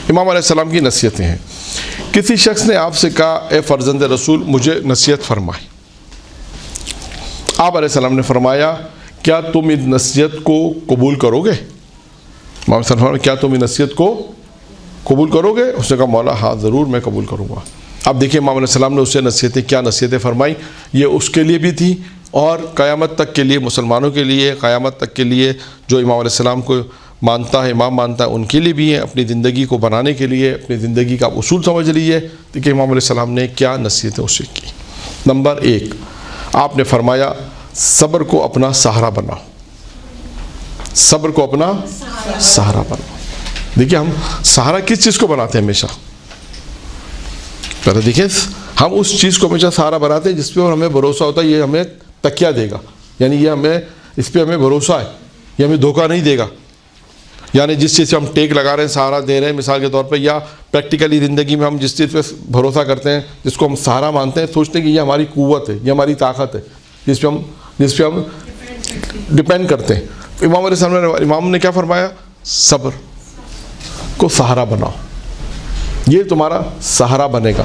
امام علیہ السلام کی نصیحتیں ہیں. کسی شخص نے آپ سے کہا اے فرزند رسول مجھے نصیحت فرمائے. آپ علیہ السلام نے فرمایا کیا تم اس نصیحت کو قبول کرو گے؟ امام علیہ السلام نے کیا تم اس نصیحت کو قبول کرو گے؟ اس نے کہا مولا ہاں ضرور میں قبول کروں گا. اب دیکھیں امام علیہ السلام نے اسے نصیحتیں کیا نصیحتیں فرمائی. یہ اس کے لیے بھی تھی اور قیامت تک کے لیے مسلمانوں کے لیے، قیامت تک کے لیے جو امام علیہ السلام کو مانتا ہے، امام مانتا ہے، ان کے لیے بھی ہے. اپنی زندگی کو بنانے کے لیے اپنی زندگی کا اصول سمجھ لیجیے. دیکھیں امام علیہ السلام نے کیا نصیحتیں اسے کی. نمبر 1 آپ نے فرمایا صبر کو اپنا سہارا بناؤ. صبر کو اپنا سہارا بناؤ. دیکھیے ہم سہارا کس چیز کو بناتے ہیں؟ ہمیشہ پہلے دیکھیں ہم اس چیز کو ہمیشہ سہارا بناتے ہیں جس پہ ہمیں بھروسہ ہوتا ہے یہ ہمیں تکیہ دے گا، یعنی یہ ہمیں اس پہ ہمیں بھروسہ ہے، یہ ہمیں دھوکہ نہیں دے گا. یعنی جس چیز سے ہم ٹیک لگا رہے ہیں، سہارا دے رہے ہیں، مثال کے طور پہ یا پریکٹیکلی زندگی میں ہم جس چیز پہ بھروسہ کرتے ہیں، جس کو ہم سہارا مانتے ہیں، سوچتے ہیں کہ یہ ہماری قوت ہے، یہ ہماری طاقت ہے، جس پہ ہم ڈپینڈ کرتے ہیں. امام علیہ السلام نے کیا فرمایا؟ صبر کو سہارا بناؤ، یہ تمہارا سہارا بنے گا.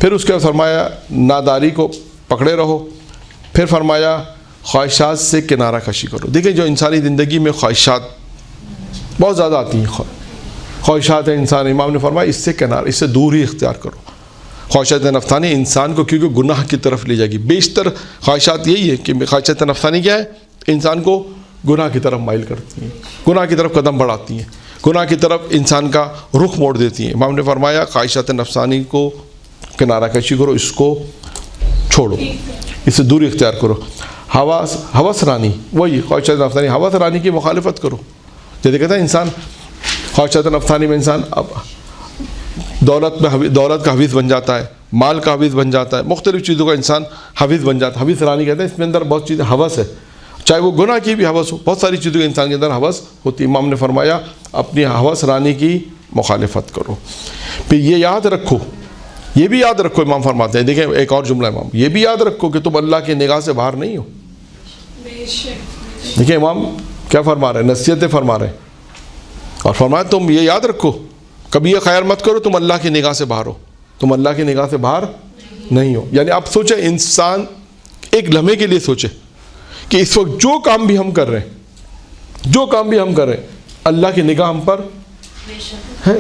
پھر اس کے بعد فرمایا ناداری کو پکڑے رہو. پھر فرمایا خواہشات سے کنارہ کشی کرو. دیکھیں جو انسانی زندگی میں خواہشات بہت زیادہ آتی ہیں، خواہشات ہیں انسان، امام نے فرمایا اس سے کنارہ، اس سے دور ہی اختیار کرو. خواہشات نفسانی انسان کو کیونکہ گناہ کی طرف لے جائے گی. بیشتر خواہشات یہی ہے کہ خواہشات نفسانی کیا ہے؟ انسان کو گناہ کی طرف مائل کرتی ہیں، گناہ کی طرف قدم بڑھاتی ہیں، گناہ کی طرف انسان کا رخ موڑ دیتی ہیں. امام نے فرمایا خواہشات نفسانی کو کنارہ کشی کرو، اس کو چھوڑو، اس سے دوری اختیار کرو. ہوس رانی، وہی خواہشات نفسانی، ہوس رانی کی مخالفت کرو. جیسے کہتے ہیں انسان خواہشات نفسانی میں انسان اب دولت کا حویث بن جاتا ہے، مال کا حویث بن جاتا ہے، مختلف چیزوں کا انسان حویث بن جاتا ہے. حویث رانی کہتے ہیں اس میں اندر بہت چیزیں ہوس ہے، چاہے وہ گناہ کی بھی ہوس ہو، بہت ساری چیزوں کے انسان کے اندر ہوس ہوتی ہے. امام نے فرمایا اپنی ہوس رانی کی مخالفت کرو. پھر یہ یاد رکھو، یہ بھی یاد رکھو، امام فرماتے ہیں، دیکھیں ایک اور جملہ امام، یہ بھی یاد رکھو کہ تم اللہ کی نگاہ سے باہر نہیں ہو. دیکھیں امام کیا فرما رہے ہیں؟ نصیحتیں فرما رہے ہیں اور فرمایا تم یہ یاد رکھو، کبھی یہ خیال مت کرو تم اللہ کی نگاہ سے باہر ہو، تم اللہ کی نگاہ سے باہر نہیں ہو. یعنی آپ سوچیں، انسان ایک لمحے کے لیے سوچے کہ اس وقت جو کام بھی ہم کر رہے ہیں اللہ کی نگاہ ہم پر ہے.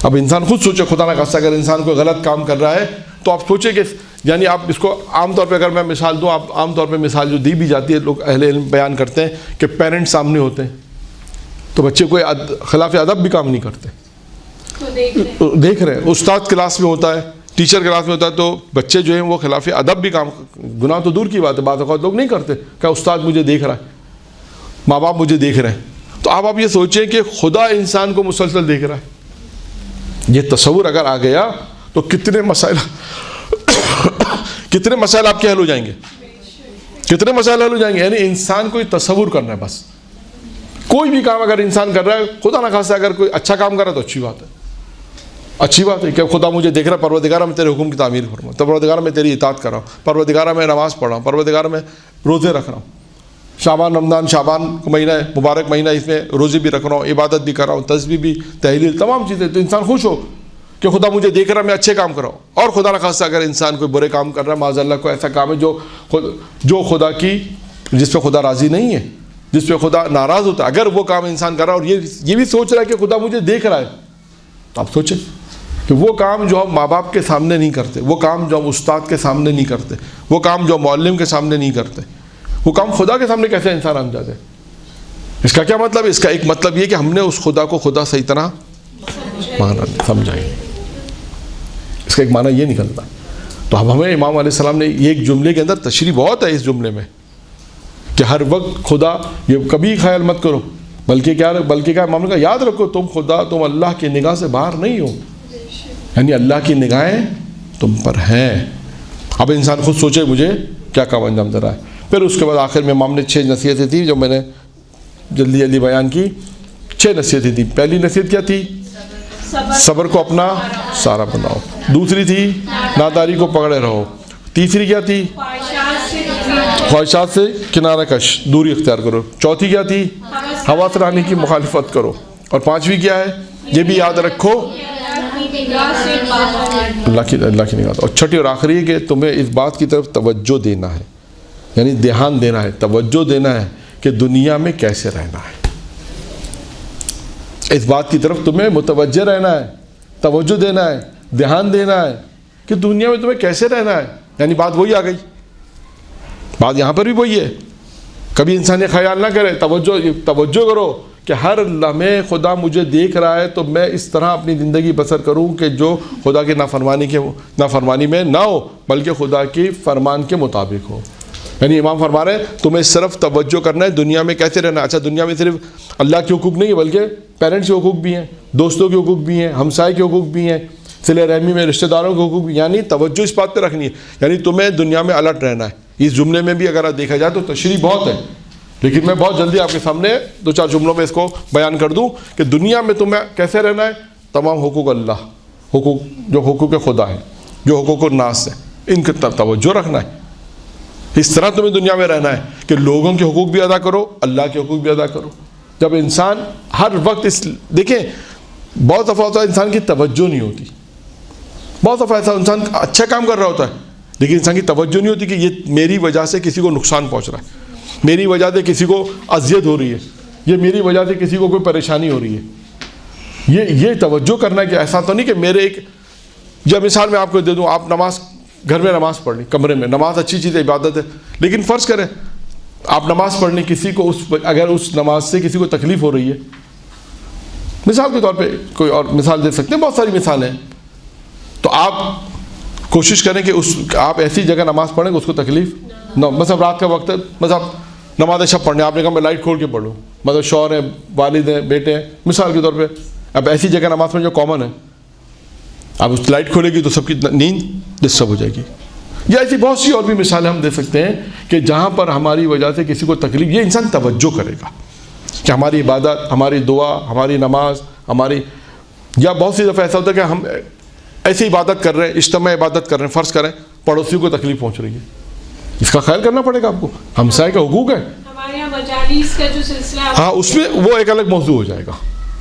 اب انسان خود سوچے، خدا نہ خواستہ اگر انسان کوئی غلط کام کر رہا ہے تو آپ سوچیں کہ یعنی آپ اس کو عام طور پہ اگر میں مثال دوں، آپ عام طور پہ مثال جو دی بھی جاتی ہے، لوگ اہل علم بیان کرتے ہیں کہ پیرنٹس سامنے ہوتے ہیں تو بچے کوئی خلاف ادب بھی کام نہیں کرتے، دیکھ رہے ہیں. استاد کلاس میں ہوتا ہے، ٹیچر کلاس میں ہوتا ہے تو بچے جو ہیں وہ خلاف ادب بھی کام، گناہ تو دور کی بات ہے، بعض اوقات لوگ نہیں کرتے کہ استاد مجھے دیکھ رہا ہے، ماں باپ مجھے دیکھ رہے ہیں. تو آپ یہ سوچیں کہ خدا انسان کو مسلسل دیکھ رہا ہے. یہ تصور اگر آ گیا تو کتنے مسائل آپ کے حل ہو جائیں گے، کتنے مسائل حل ہو جائیں گے. یعنی انسان کو یہ تصور کرنا ہے بس. کوئی بھی کام اگر انسان کر رہا ہے، خدا نہ خواستہ اگر کوئی اچھا کام کر رہا ہے تو اچھی بات ہے کہ خدا مجھے دیکھ رہا ہے، پروردگارہ میں تیرے حکم کی تعمیل فرما، پروردگارہ میں تیری اطاعت کر رہا ہوں، پروردگارہ میں نماز پڑھ رہا ہوں، پروردگارہ میں روزے رکھ رہا ہوں، شعبان رمضان شعبان کا مہینہ ہے، مبارک مہینہ، اس میں روزے بھی رکھ رہا ہوں، عبادت بھی کر رہا ہوں، تسبیح بھی، تحلیل، تمام چیزیں. تو انسان خوش ہو کہ خدا مجھے دیکھ رہا ہے، میں اچھے کام کر رہا ہوں. اور خدا نہ خواستہ اگر انسان کوئی برے کام کر رہا ہے، معاذ اللہ کوئی ایسا کام ہے جو خدا کی، جس پہ خدا راضی نہیں ہے، جس پہ خدا ناراض ہوتا ہے، اگر وہ کام انسان کر رہا ہے اور یہ بھی سوچ رہا ہے کہ خدا مجھے دیکھ رہا ہے، تو آپ سوچیں کہ وہ کام جو ہم ماں باپ کے سامنے نہیں کرتے، وہ کام جو ہم استاد کے سامنے نہیں کرتے، وہ کام جو معلم کے سامنے نہیں کرتے، وہ کام خدا کے سامنے کیسے انسان انجام دے. اس کا کیا مطلب ہے؟ اس کا ایک مطلب یہ کہ ہم نے اس خدا کو خدا صحیح طرح سمجھا ہے. اس کا ایک معنی یہ نکلتا ہے. تو اب ہمیں امام علیہ السلام نے یہ ایک جملے کے اندر تشریح بہت ہے اس جملے میں کہ ہر وقت خدا، یہ کبھی خیال مت کرو، بلکہ کیا امام نے کہا یاد رکھو تم اللہ کی نگاہ سے باہر نہیں ہو، یعنی اللہ کی نگاہیں تم پر ہیں. اب انسان خود سوچے مجھے کیا کام انجام دے رہا ہے. پھر اس کے بعد آخر میں امام نے 6 نصیحتیں تھیں جو میں نے جلدی بیان کی. 6 نصیحتیں تھیں. پہلی نصیحت کیا تھی؟ صبر کو اپنا سہارا بناؤ. دوسری تھی ناداری کو پکڑے رہو. تیسری کیا تھی؟ خواہشات سے کنارہ کش، دوری اختیار کرو. چوتھی کیا تھی؟ ہوا رانی کی مخالفت کرو. اور 5ویں کیا ہے؟ یہ بھی یاد رکھو اللہ کی نگاہ. اور چھٹی اور آخری ہے کہ تمہیں اس بات کی طرف توجہ دینا ہے, یعنی دھیان دینا ہے, توجہ دینا ہے کہ دنیا میں کیسے رہنا ہے. اس بات کی طرف تمہیں متوجہ رہنا ہے, توجہ دینا ہے, دھیان دینا ہے کہ دنیا میں تمہیں کیسے رہنا ہے. یعنی بات وہی آ گئی, بات یہاں پر بھی وہی ہے. کبھی انسان یہ خیال نہ کرے, توجہ کرو کہ ہر لمحے خدا مجھے دیکھ رہا ہے تو میں اس طرح اپنی زندگی بسر کروں کہ جو خدا کی نافرمانی میں نہ ہو بلکہ خدا کی فرمان کے مطابق ہو. یعنی امام فرما رہے ہیں تمہیں صرف توجہ کرنا ہے دنیا میں کیسے رہنا ہے. اچھا, دنیا میں صرف اللہ کے حقوق نہیں ہے بلکہ پیرنٹس کے حقوق بھی ہیں, دوستوں کے حقوق بھی ہیں, ہمسائے کے حقوق بھی ہیں, صلہ رحمی میں رشتہ داروں کے حقوق بھی. یعنی توجہ اس بات پہ رکھنی ہے, یعنی تمہیں دنیا میں الرٹ رہنا ہے. اس جملے میں بھی اگر دیکھا جائے تو تشریح بہت ہے, لیکن میں بہت جلدی آپ کے سامنے 2-4 جملوں میں اس کو بیان کر دوں کہ دنیا میں تمہیں کیسے رہنا ہے. تمام حقوق اللہ, جو حقوق خدا ہیں, جو حقوق الناس ہیں, ان کی طرف توجہ رکھنا ہے. اس طرح تمہیں دنیا میں رہنا ہے کہ لوگوں کے حقوق بھی ادا کرو, اللہ کے حقوق بھی ادا کرو. جب انسان ہر وقت دیکھیں بہت دفعہ ہوتا ہے انسان کی توجہ نہیں ہوتی, بہت دفعہ ایسا انسان اچھا کام کر رہا ہوتا ہے لیکن انسان کی توجہ نہیں ہوتی کہ یہ میری وجہ سے کسی کو نقصان پہنچ رہا ہے, میری وجہ سے کسی کو اذیت ہو رہی ہے, یہ میری وجہ سے کسی کو کوئی پریشانی ہو رہی ہے. یہ توجہ کرنا کہ ایسا تو نہیں کہ میرے ایک, جب مثال میں آپ کو دے دوں, آپ نماز گھر میں نماز پڑھ لی کمرے میں, نماز اچھی چیز ہے, عبادت ہے, لیکن فرض کریں آپ نماز پڑھ لی, کسی کو اگر اس نماز سے کسی کو تکلیف ہو رہی ہے, مثال کے طور پہ کوئی اور مثال دے سکتے ہیں, بہت ساری مثالیں ہیں, تو آپ کوشش کریں کہ آپ ایسی جگہ نماز پڑھیں کہ اس کو تکلیف نہ, مطلب رات کا وقت ہے, مطلب نماز شب پڑھنے, آپ نے کہا میں لائٹ کھول کے پڑھوں, مطلب شوہر ہیں, والد ہیں, بیٹے ہیں, مثال کے طور پہ اب ایسی جگہ نماز پڑھیں جو کامن ہے, اب اس لائٹ کھولے گی تو سب کی نیند ڈسٹرب ہو جائے گی. یا ایسی بہت سی اور بھی مثالیں ہم دے سکتے ہیں کہ جہاں پر ہماری وجہ سے کسی کو تکلیف, یہ انسان توجہ کرے گا کہ ہماری عبادت, ہماری دعا, ہماری نماز, ہماری, یا بہت سی دفعہ ایسا ہوتا ہے کہ ہم ایسی عبادت کر رہے ہیں, اجتماعی عبادت کر رہے ہیں, فرض کریں پڑوسیوں کو تکلیف پہنچ رہی ہے, اس کا خیال کرنا پڑے گا آپ کو, ہمسائے کا حقوق ہے. ہمارے یہاں مجالس کا جو سلسلہ, ہاں اس میں وہ ایک الگ موضوع ہو جائے گا,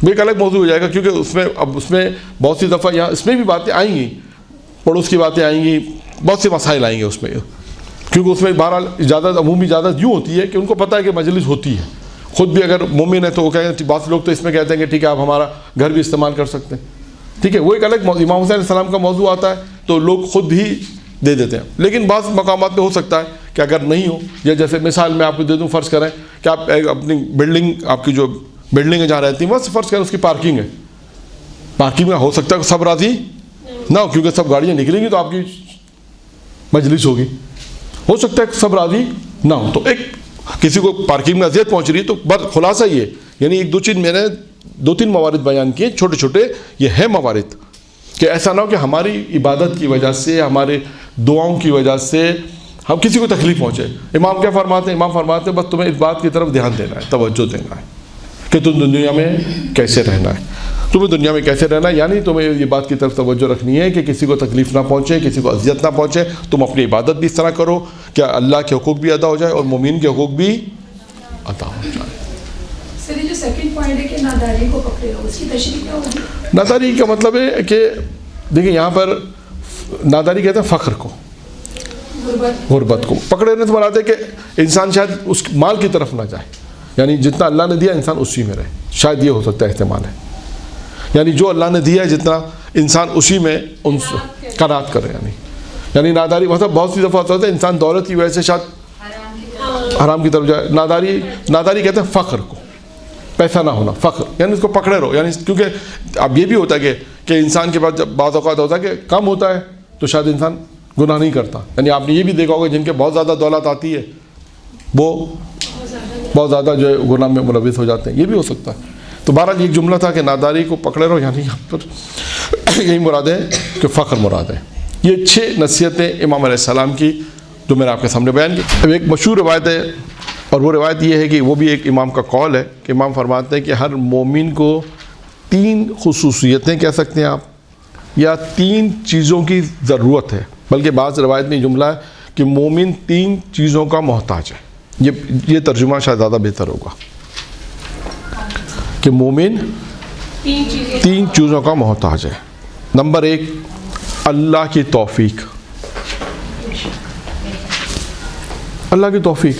وہ ایک الگ موضوع ہو جائے گا, کیونکہ اس میں بہت سی دفعہ یہاں اس میں بھی باتیں آئیں گی, پڑوس کی باتیں آئیں گی, بہت سے مسائل آئیں گے اس میں, کیونکہ اس میں بہرحال اجازت, عمومی اجازت یوں ہوتی ہے کہ ان کو پتہ ہے کہ مجلس ہوتی ہے, خود بھی اگر مومن ہے تو وہ کہیں, بعض لوگ تو اس میں کہتے ہیں کہ ٹھیک ہے آپ ہمارا گھر بھی استعمال کر سکتے ہیں, ٹھیک ہے, وہ ایک الگ موضوع, امام حسین علیہ السلام کا موضوع آتا ہے تو لوگ خود بھی دے دیتے ہیں. لیکن بعض مقامات پہ ہو سکتا ہے کہ اگر نہیں ہو, یا جیسے مثال میں آپ کو دے دوں, فرض کریں کہ آپ اپنی بلڈنگ, آپ کی جو بلڈنگ جہاں رہتی ہیں بس فرض کریں اس کی پارکنگ ہے, پارکنگ میں ہو سکتا ہے سب راضی نہ ہو, کیونکہ سب گاڑیاں نکلیں گی تو آپ کی مجلس ہوگی, ہو سکتا ہے سب راضی نہ ہو, تو ایک کسی کو پارکنگ میں اذیت پہنچ رہی ہے, تو بس خلاصہ یہ, یعنی ایک دو چیز میں نے 2-3 موارد بیان کیے چھوٹے چھوٹے, یہ ہے موارد کہ ایسا نہ ہو کہ ہماری عبادت کی وجہ سے, ہمارے دعاؤں کی وجہ سے ہم کسی کو تکلیف پہنچے. امام کیا فرماتے ہیں, امام فرماتے ہیں بس تمہیں اس بات کی طرف دھیان دینا ہے, توجہ دینا ہے کہ تم دنیا میں کیسے رہنا ہے, تمہیں دنیا میں کیسے رہنا ہے, یعنی تمہیں یہ بات کی طرف توجہ رکھنی ہے کہ کسی کو تکلیف نہ پہنچے, کسی کو اذیت نہ پہنچے, تم اپنی عبادت بھی اس طرح کرو کہ اللہ کے حقوق بھی ادا ہو جائے اور مومن کے حقوق بھی ادا ہو جائے. سر یہ جو سیکنڈ پوائنٹ ہے کہ ناداری کو پکڑے ہو, اس کی تشریح کیا ہوگی؟ ناداری کا مطلب ہے کہ دیکھیں یہاں پر ناداری کہتے ہیں فخر کو, غربت کو پکڑے نے, تو مراد ہے کہ انسان شاید اس مال کی طرف نہ جائے, یعنی جتنا اللہ نے دیا انسان اسی میں رہے, شاید یہ ہو سکتا ہے احتمال ہے, یعنی جو اللہ نے دیا ہے جتنا انسان اسی میں ان قناعت کرے. یعنی ناداری مطلب بہت سی دفعہ ہوتا ہے انسان دولت کی وجہ سے شاید حرام کی طرف جائے. ناداری کہتے ہیں فخر کو, پیسہ نہ ہونا, فخر, یعنی اس کو پکڑے رہو, یعنی کیونکہ اب یہ بھی ہوتا ہے کہ انسان کے پاس جب بعض اوقات ہوتا ہے کہ کم ہوتا ہے تو شاید انسان گناہ نہیں کرتا, یعنی آپ نے یہ بھی دیکھا ہوگا جن کے بہت زیادہ دولت آتی ہے وہ بہت زیادہ جو ہے گناہ میں ملوث ہو جاتے ہیں, یہ بھی ہو سکتا ہے. تو بہرحال ایک جملہ تھا کہ ناداری کو پکڑے رہو, یعنی یہاں پر یہی مراد ہے کہ فخر مراد ہے. یہ 6 نصیحتیں امام علیہ السلام کی جو میں نے آپ کے سامنے بیان کی. اب ایک مشہور روایت ہے, اور وہ روایت یہ ہے کہ وہ بھی ایک امام کا قول ہے کہ امام فرماتے ہیں کہ ہر مومن کو 3 خصوصیتیں کہہ سکتے ہیں آپ, یا 3 چیزوں کی ضرورت ہے, بلکہ بعض روایت میں یہ جملہ ہے کہ مومن 3 چیزوں کا محتاج ہے. یہ ترجمہ شاید زیادہ بہتر ہوگا کہ مومن تین چیزوں کا محتاج ہے. نمبر 1 اللہ کی توفیق. اللہ کی توفیق.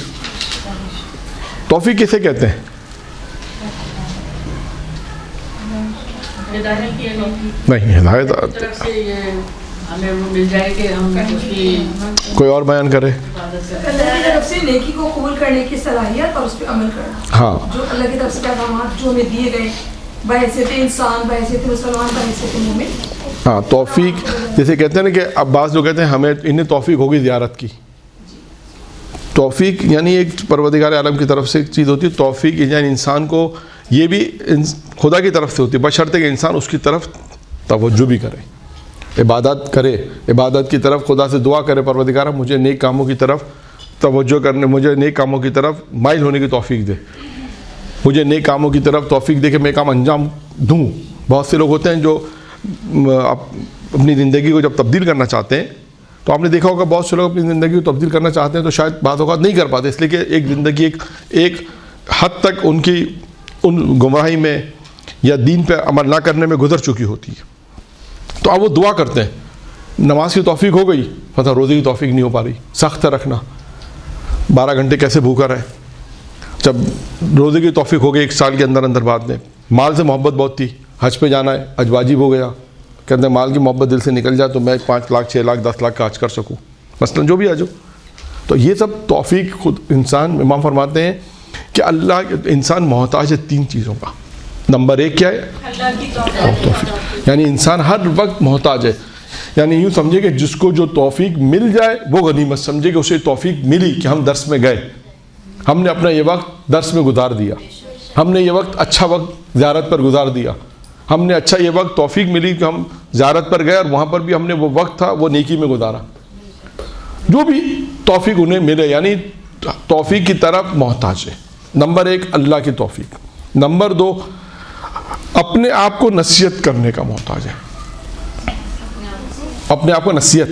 توفیق کسے کہتے ہیں؟ نہیں ہدایت کوئی اور بیان کرے. اللہ کی طرف سے نیکی کو قبول کرنے کی صلاحیت اور اس پہ عمل کرنا. ہاں جو اللہ کی طرف سے پیغامات جو ہمیں دیے گئے بحیثیت انسان، بحیثیت مسلمان، بحیثیت مومن. ہاں توفیق جیسے کہتے ہیں نا کہ اب بعض لوگ کہتے ہیں ہمیں انہیں توفیق ہوگی زیارت کی. توفیق یعنی ایک پروردگار عالم کی طرف سے ایک چیز ہوتی ہے. توفیق یعنی انسان کو یہ بھی خدا کی طرف سے ہوتی ہے، بشرطے کہ انسان اس کی طرف توجہ بھی کرے، عبادت کرے، عبادت کی طرف خدا سے دعا کرے پروردگارہ مجھے نیک کاموں کی طرف توجہ کرنے، مجھے نیک کاموں کی طرف مائل ہونے کی توفیق دے، مجھے نیک کاموں کی طرف توفیق دے کہ میں کام انجام دوں. بہت سے لوگ ہوتے ہیں جو اپنی زندگی کو جب تبدیل کرنا چاہتے ہیں تو آپ نے دیکھا ہوگا بہت سے لوگ اپنی زندگی کو تبدیل کرنا چاہتے ہیں تو شاید بعض اوقات نہیں کر پاتے، اس لیے کہ ایک زندگی ایک حد تک ان کی ان گمراہی میں یا دین پہ عمل نہ کرنے میں گزر چکی ہوتی ہے. تو اب وہ دعا کرتے ہیں نماز کی توفیق ہو گئی، پتہ روزے کی توفیق نہیں ہو پا رہی، سخت ہے رکھنا، 12 گھنٹے کیسے بھوکا رہے. جب روزے کی توفیق ہو گئی 1 سال کے اندر اندر بعد میں مال سے محبت بہت تھی، حج پہ جانا ہے، حج واجب ہو گیا، کہتے ہیں مال کی محبت دل سے نکل جائے تو میں 5 لاکھ 6 لاکھ 10 لاکھ کا حج کر سکوں، مثلا جو بھی آ جاؤ. تو یہ سب توفیق خود انسان، امام فرماتے ہیں کہ اللہ انسان محتاج ہے 3 چیزوں کا. نمبر 1 کیا ہے؟ اللہ کی توفیق. یعنی انسان ہر وقت محتاج ہے. یعنی یوں سمجھے کہ جس کو جو توفیق مل جائے وہ غنیمت سمجھے کہ اسے توفیق ملی کہ ہم درس میں گئے، ہم نے اپنا یہ وقت درس میں گزار دیا، ہم نے یہ وقت اچھا وقت زیارت پر گزار دیا، ہم نے اچھا یہ وقت توفیق ملی کہ ہم زیارت پر گئے اور وہاں پر بھی ہم نے وہ وقت تھا وہ نیکی میں گزارا. جو بھی توفیق انہیں ملے یعنی توفیق کی طرف محتاج ہے. نمبر 1 اللہ کی توفیق. نمبر 2 اپنے آپ کو نصیحت کرنے کا محتاج ہے. اپنے آپ کو نصیحت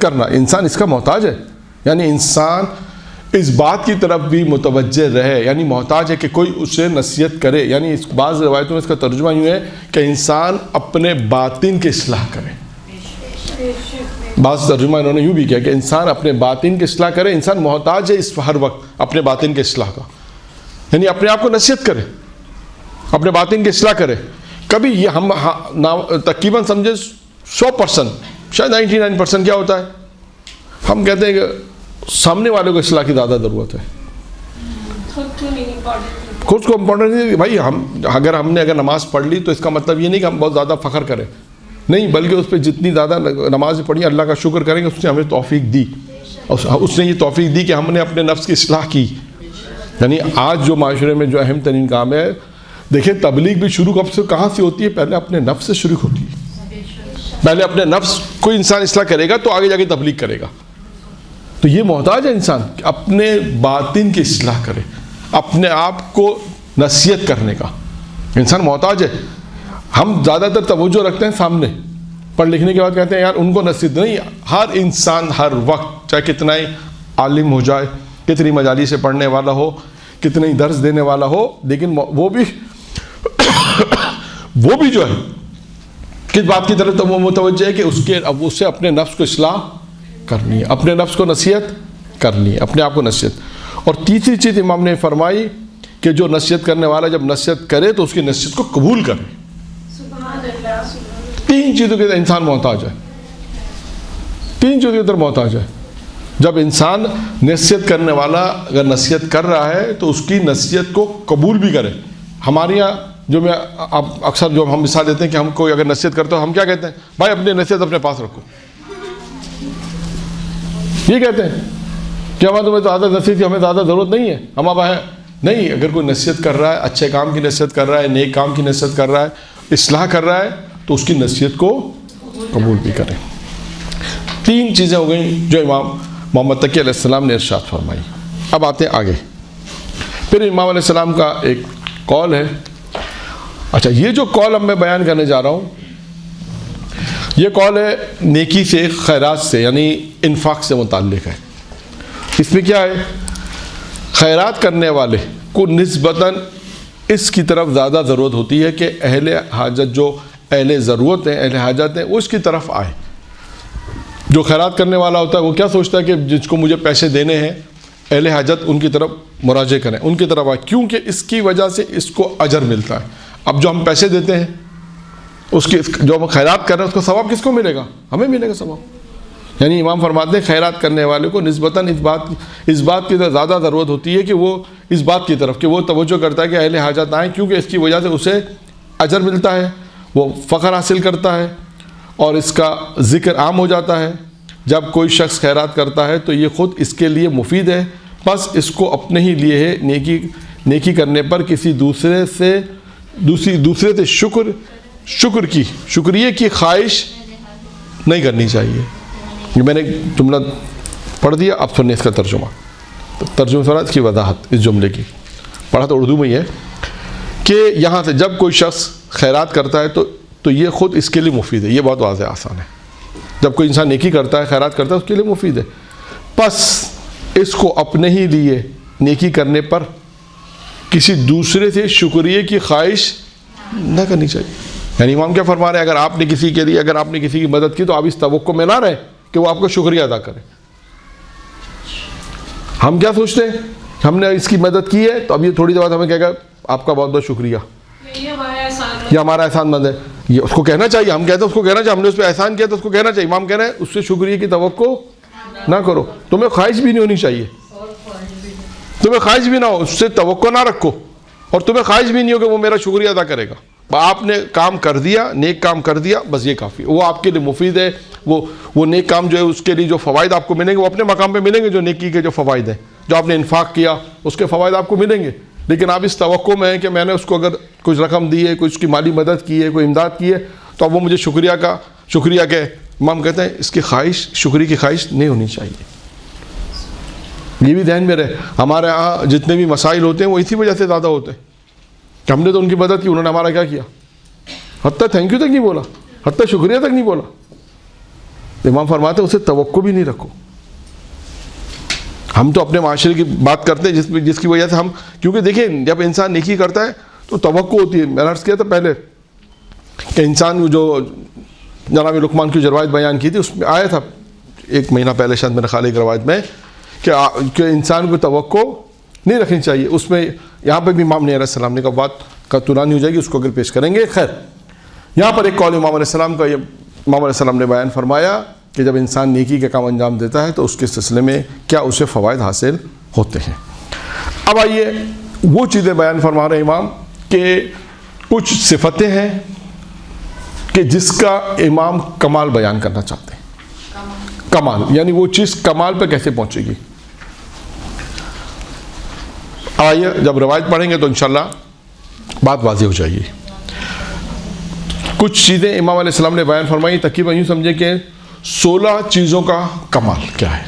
کرنا انسان اس کا محتاج ہے. یعنی انسان اس بات کی طرف بھی متوجہ رہے، یعنی محتاج ہے کہ کوئی اسے نصیحت کرے. یعنی اس بعض روایتوں میں اس کا ترجمہ یوں ہے کہ انسان اپنے باطن کی اصلاح کرے. بعض ترجمہ انہوں نے یوں بھی کیا کہ انسان اپنے باطن کی اصلاح کرے. انسان محتاج ہے اس ہر وقت اپنے باطن کی اصلاح کا، یعنی اپنے آپ کو نصیحت کرے، اپنے باطن کی اصلاح کرے. کبھی یہ ہم تقریباً سمجھے 100% شاید 99% کیا ہوتا ہے، ہم کہتے ہیں کہ سامنے والے کو اصلاح کی زیادہ ضرورت ہے، خود کو امپورٹنٹ نہیں. بھائی ہم نے اگر نماز پڑھ لی تو اس کا مطلب یہ نہیں کہ ہم بہت زیادہ فخر کریں، نہیں، بلکہ اس پہ جتنی زیادہ نماز پڑھی اللہ کا شکر کریں گے اس نے ہمیں توفیق دی، اس نے یہ توفیق دی کہ ہم نے اپنے نفس کی اصلاح کی. یعنی آج جو معاشرے میں جو اہم ترین کام ہے، دیکھیں تبلیغ بھی شروع کب سے کہاں سے ہوتی ہے؟ پہلے اپنے نفس سے شروع ہوتی ہے. پہلے اپنے نفس کو انسان اصلاح کرے گا تو آگے جا کے تبلیغ کرے گا. تو یہ محتاج ہے انسان کہ اپنے باطن کی اصلاح کرے، اپنے آپ کو نصیحت کرنے کا انسان محتاج ہے. ہم زیادہ تر توجہ رکھتے ہیں سامنے، پڑھ لکھنے کے بعد کہتے ہیں یار ان کو نصیحت نہیں. ہر انسان ہر وقت چاہے کتنا ہی عالم ہو جائے، کتنی مجالس سے پڑھنے والا ہو، کتنے ہی درس دینے والا ہو، لیکن وہ بھی جو ہے کس بات کی طرف وہ متوجہ ہے کہ اسے اپنے نفس کو اصلاح کرنی ہے، اپنے نفس کو نصیحت کرنی ہے، اپنے آپ کو نصیحت. اور تیسری چیز امام نے فرمائی کہ جو نصیحت کرنے والا جب نصیحت کرے تو اس کی نصیحت کو قبول کرے. 3 چیزوں کے انسان محتاج ہے، 3 چیزوں کے اندر محتاج ہے. جب انسان نصیحت کرنے والا اگر نصیحت کر رہا ہے تو اس کی نصیحت کو قبول بھی کرے. ہمارے یہاں جو میں اکثر جو ہم مثال دیتے ہیں کہ ہم کوئی اگر نصیحت کرتے ہو ہم کیا کہتے ہیں؟ بھائی اپنی نصیحت اپنے پاس رکھو. یہ کہتے ہیں کہ ہمیں تمہیں زیادہ نصیحت کی ہمیں زیادہ ضرورت نہیں ہے، ہم اب ہے نہیں. اگر کوئی نصیحت کر رہا ہے، اچھے کام کی نصیحت کر رہا ہے، نیک کام کی نصیحت کر رہا ہے، اصلاح کر رہا ہے تو اس کی نصیحت کو قبول بھی کریں. 3 چیزیں ہو گئیں جو امام محمد تقی علیہ السلام نے ارشاد فرمائی. اب آتے ہیں آگے. پھر امام علیہ السلام کا ایک قول ہے. اچھا یہ جو قول اب میں بیان کرنے جا رہا ہوں یہ قول ہے نیکی سے، خیرات سے، یعنی انفاق سے متعلق ہے. اس میں کیا ہے؟ خیرات کرنے والے کو نسبتاً اس کی طرف زیادہ ضرورت ہوتی ہے کہ اہل حاجت جو اہل ضرورت ہیں، اہل حاجت ہیں، وہ اس کی طرف آئے. جو خیرات کرنے والا ہوتا ہے وہ کیا سوچتا ہے کہ جس کو مجھے پیسے دینے ہیں اہل حاجت ان کی طرف مراجعہ کریں، ان کی طرف آئے، کیونکہ اس کی وجہ سے اس کو اجر ملتا ہے. اب جو ہم پیسے دیتے ہیں اس کی جو ہم خیرات کر رہے ہیں اس کو ثواب کس کو ملے گا؟ ہمیں ملے گا ثواب. یعنی امام فرماتے ہیں خیرات کرنے والے کو نسبتاً اس بات کی زیادہ ضرورت ہوتی ہے کہ وہ اس بات کی طرف کہ وہ توجہ کرتا ہے کہ اہل حاجت آئیں، کیونکہ اس کی وجہ سے اسے اجر ملتا ہے، وہ فخر حاصل کرتا ہے اور اس کا ذکر عام ہو جاتا ہے. جب کوئی شخص خیرات کرتا ہے تو یہ خود اس کے لیے مفید ہے، بس اس کو اپنے ہی لیے ہے نیکی کرنے پر کسی دوسرے سے شکریہ کی خواہش نہیں کرنی چاہیے. یہ میں نے جملہ پڑھ دیا، اب سننے اس کا ترجمہ سنا، اس کی وضاحت اس جملے کی. پڑھا تو اردو میں ہی ہے کہ یہاں سے جب کوئی شخص خیرات کرتا ہے تو یہ خود اس کے لیے مفید ہے. یہ بہت واضح آسان ہے. جب کوئی انسان نیکی کرتا ہے، خیرات کرتا ہے، اس کے لیے مفید ہے، بس اس کو اپنے ہی لیے نیکی کرنے پر کسی دوسرے سے شکریہ کی خواہش نہ کرنی چاہیے. یعنی امام کیا فرما رہے ہیں، اگر آپ نے کسی کی مدد کی تو آپ اس توقع میں نہ رہے کہ وہ آپ کو شکریہ ادا کرے. ہم کیا سوچتے ہیں، ہم نے اس کی مدد کی ہے تو اب یہ تھوڑی دیر بعد ہمیں کہے گا آپ کا بہت بہت شکریہ، یہ ہمارا احسان مند ہے. یہ اس کو کہنا چاہیے، ہم کہتے ہیں اس کو کہنا چاہیے، ہم نے اس پہ احسان کیا تو اس کو کہنا چاہیے. امام کہہ رہے ہیں اس سے شکریہ کی توقع نہ کرو. تمہیں خواہش بھی نہیں ہونی چاہیے، تمہیں خواہش بھی نہ ہو، اس سے توقع نہ رکھو، اور تمہیں خواہش بھی نہیں ہو کہ وہ میرا شکریہ ادا کرے گا. آپ نے کام کر دیا، نیک کام کر دیا، بس یہ کافی. وہ آپ کے لیے مفید ہے. وہ نیک کام جو ہے اس کے لیے جو فوائد آپ کو ملیں گے وہ اپنے مقام پہ ملیں گے. جو نیکی کے جو فوائد ہیں، جو آپ نے انفاق کیا اس کے فوائد آپ کو ملیں گے. لیکن آپ اس توقع میں ہیں کہ میں نے اس کو اگر کچھ رقم دی ہے، کچھ کی مالی مدد کی ہے، کوئی امداد کی ہے تو اب وہ مجھے شکریہ کہ امام کہتے ہیں اس کی خواہش، شکریہ کی خواہش نہیں ہونی چاہیے. یہ بھی ذہن میں رہے. ہمارے ہاں جتنے بھی مسائل ہوتے ہیں وہ اسی وجہ سے زیادہ ہوتے ہیں کہ ہم نے تو ان کی مدد کی، انہوں نے ہمارا کیا کیا، حتیٰ تھینک یو تک نہیں بولا، حتیٰ شکریہ تک نہیں بولا. امام فرماتے ہیں اسے توقع بھی نہیں رکھو. ہم تو اپنے معاشرے کی بات کرتے ہیں جس کی وجہ سے ہم، کیونکہ دیکھیں جب انسان نیکی کرتا ہے تو توقع ہوتی ہے. میں نے عرض کیا تھا پہلے کہ انسان جو جناب لقمان کی جو روایت بیان کی تھی اس میں آیا تھا 1 مہینہ پہلے شاید میرے خیال ایک روایت میں کہ انسان کو توقع نہیں رکھنی چاہیے. اس میں یہاں پہ بھی امام علیہ السلام نے کہا، بات کا ترانی ہو جائے گی، اس کو اگر پیش کریں گے. خیر، یہاں پر ایک قول امام علیہ السلام کا، امام علیہ السلام نے بیان فرمایا کہ جب انسان نیکی کا کام انجام دیتا ہے تو اس کے سلسلے میں کیا اسے فوائد حاصل ہوتے ہیں. اب آئیے وہ چیزیں بیان فرما رہے ہیں امام کہ کچھ صفتیں ہیں کہ جس کا امام کمال بیان کرنا چاہتے ہیں. کمال یعنی وہ چیز کمال پہ کیسے پہنچے گی. آئیے جب روایت پڑھیں گے تو انشاءاللہ بات واضح ہو جائے گی. کچھ چیزیں امام علیہ السلام نے بیان فرمائی، تقریباً یوں سمجھے کہ 16 چیزوں کا کمال کیا ہے.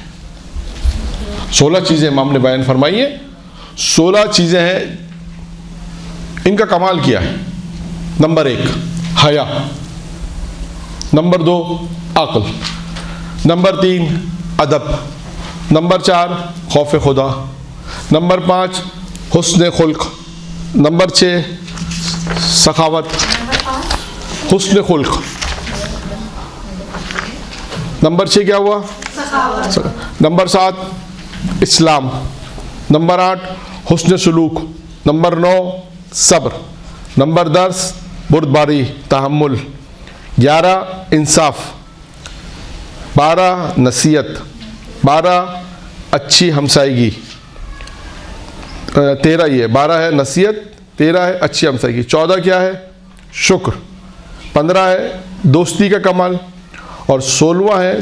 16 چیزیں امام نے بیان فرمائی ہیں. 16 چیزیں ہیں، ان کا کمال کیا ہے. نمبر 1 حیا، نمبر 2 عقل، نمبر 3 ادب، نمبر 4 خوف خدا، نمبر 5 حسن خلق، نمبر 6 سخاوت، حسن خلق. نمبر 6 کیا ہوا؟ نمبر 7 اسلام، نمبر 8 حسن سلوک، نمبر 9 صبر، نمبر 10 بردباری تحمل، 11 انصاف، 12 نصیحت، 12 اچھی ہمسائیگی، 13 یہ 12 ہے نصیحت، 13 ہے اچھی ہمسائیگی، 14 کیا ہے شکر، 15 ہے دوستی کا کمال، اور 16واں ہے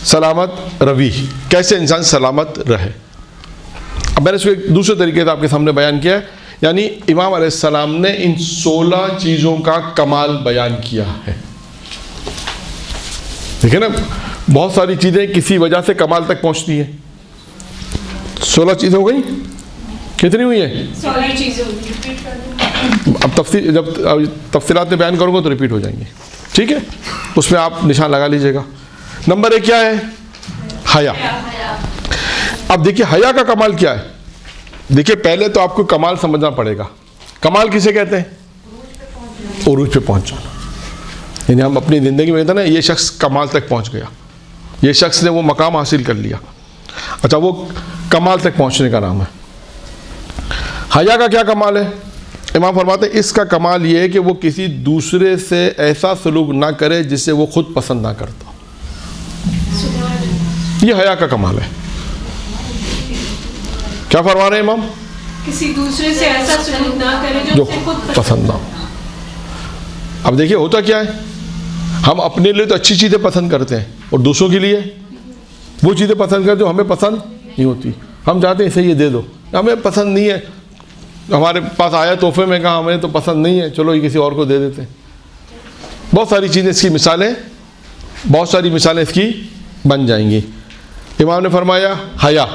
سلامت روی، کیسے انسان سلامت رہے. اب میں نے اس کو ایک دوسرے طریقے سے آپ کے سامنے بیان کیا ہے. یعنی امام علیہ السلام نے ان 16 چیزوں کا کمال بیان کیا ہے. دیکھیں نا، بہت ساری چیزیں کسی وجہ سے کمال تک پہنچتی ہیں. 16 چیزیں ہو گئی، کتنی ہوئی ہیں؟ 16 چیزیں ہوئی. اب جب تفصیلات میں بیان کروں گا تو ریپیٹ ہو جائیں گے، ٹھیک ہے؟ اس میں آپ نشان لگا لیجئے گا. نمبر 1 کیا ہے؟ حیا. اب دیکھیے حیا کا کمال کیا ہے. دیکھیے پہلے تو آپ کو کمال سمجھنا پڑے گا. کمال کسے کہتے ہیں؟ عروج پہ پہنچ جانا. یعنی ہم اپنی زندگی میں کہتے ہیں نا یہ شخص کمال تک پہنچ گیا, یہ شخص نے وہ مقام حاصل کر لیا. اچھا وہ کمال تک پہنچنے کا نام ہے. حیا کا کیا کمال ہے؟ امام فرماتے ہیں اس کا کمال یہ ہے کہ وہ کسی دوسرے سے ایسا سلوک نہ کرے جسے وہ خود پسند نہ کرتا. یہ حیا کا کمال ہے. کیا فرما رہے ہیں امام؟ کسی دوسرے سے ایسا سلوک نہ کرے جو اسے خود پسند نہ ہو. اب دیکھیے ہوتا کیا ہے, ہم اپنے لیے تو اچھی چیزیں پسند کرتے ہیں اور دوسروں کے لیے وہ چیزیں پسند کرتے جو ہمیں پسند نہیں ہوتی. ہم چاہتے ہیں اسے یہ دے دو, ہمیں پسند نہیں ہے, ہمارے پاس آیا تحفے میں, کہا ہمیں تو پسند نہیں ہے, چلو یہ کسی اور کو دے دیتے ہیں. بہت ساری چیزیں اس کی مثالیں, بہت ساری مثالیں اس کی بن جائیں گی. امام نے فرمایا حیا.